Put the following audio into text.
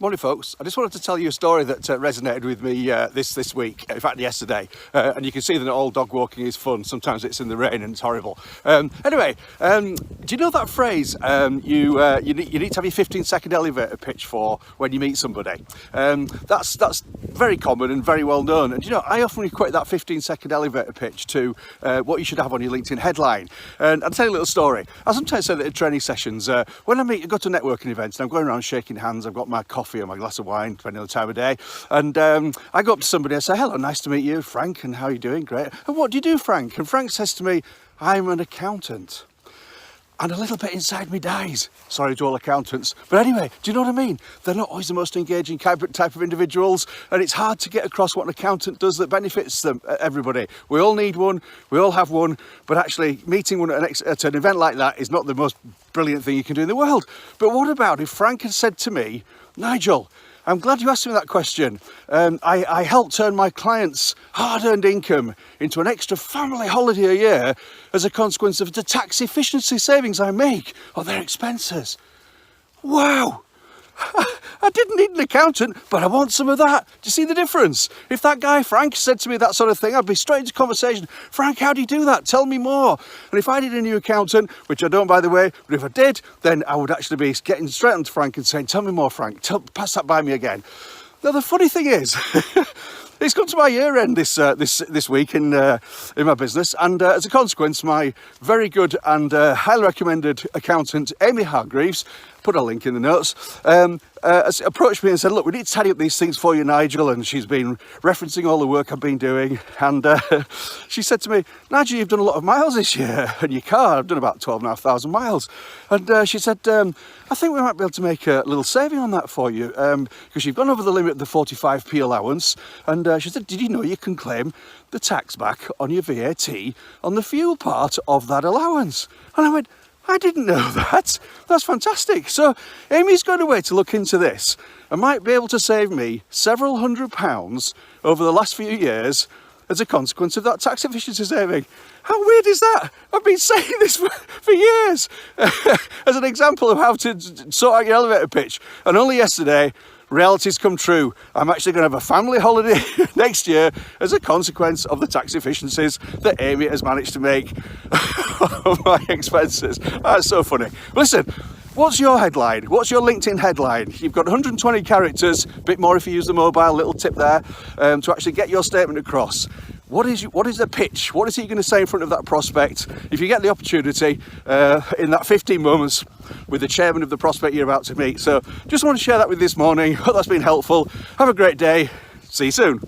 Morning folks, I just wanted to tell you a story that resonated with me this week, in fact yesterday, and you can see that not all dog walking is fun. Sometimes it's in the rain and it's horrible. Anyway, do you know that phrase, you need to have your 15-second elevator pitch for when you meet somebody? That's very common and very well known, and you know, I often equate that 15-second elevator pitch to what you should have on your LinkedIn headline. And I'll tell you a little story. I sometimes say that in training sessions, when I go to networking events and I'm going around shaking hands, I've got my coffee or my glass of wine, depending on the time of day, and I go up to somebody and say, hello, nice to meet you, Frank, and how are you doing? Great. And what do you do, Frank? And Frank says to me, I'm an accountant. And a little bit inside me dies. Sorry to all accountants. But anyway, do you know what I mean? They're not always the most engaging type of individuals, and it's hard to get across what an accountant does that benefits them, everybody. We all need one, we all have one, but actually meeting one at an event like that is not the most brilliant thing you can do in the world. But what about if Frank had said to me, Nigel, I'm glad you asked me that question. I helped turn my clients' hard-earned income into an extra family holiday a year as a consequence of the tax efficiency savings I make on their expenses. Wow! I didn't need an accountant, but I want some of that. Do you see the difference? If that guy Frank said to me that sort of thing, I'd be straight into conversation. Frank, how do you do that? Tell me more. And if I did a new accountant, which I don't, by the way, but if I did, then I would actually be getting straight onto Frank and saying, tell me more, Frank. Pass that by me again. Now, the funny thing is, it's come to my year end this week in my business, and as a consequence, my very good and highly recommended accountant, Amy Hargreaves, put a link in the notes, has approached me and said, look, we need to tidy up these things for you, Nigel, and she's been referencing all the work I've been doing, and she said to me, Nigel, you've done a lot of miles this year in your car. I've done about 12,500 miles, and she said, I think we might be able to make a little saving on that for you, because you've gone over the limit of the 45p allowance, and she said, did you know you can claim the tax back on your VAT on the fuel part of that allowance? And I went, I didn't know that. That's fantastic. So Amy's going away to look into this and might be able to save me several £100s over the last few years as a consequence of that tax efficiency saving. How weird is that? I've been saying this for years as an example of how to sort out your elevator pitch. And only yesterday, reality's come true. I'm actually going to have a family holiday next year as a consequence of the tax efficiencies that Amy has managed to make of my expenses. That's so funny. Listen, what's your headline? What's your LinkedIn headline? You've got 120 characters, a bit more if you use the mobile, little tip there, to actually get your statement across. What is the pitch? What is he going to say in front of that prospect? If you get the opportunity in that 15 moments with the chairman of the prospect you're about to meet. So just want to share that with you this morning. Hope that's been helpful. Have a great day. See you soon.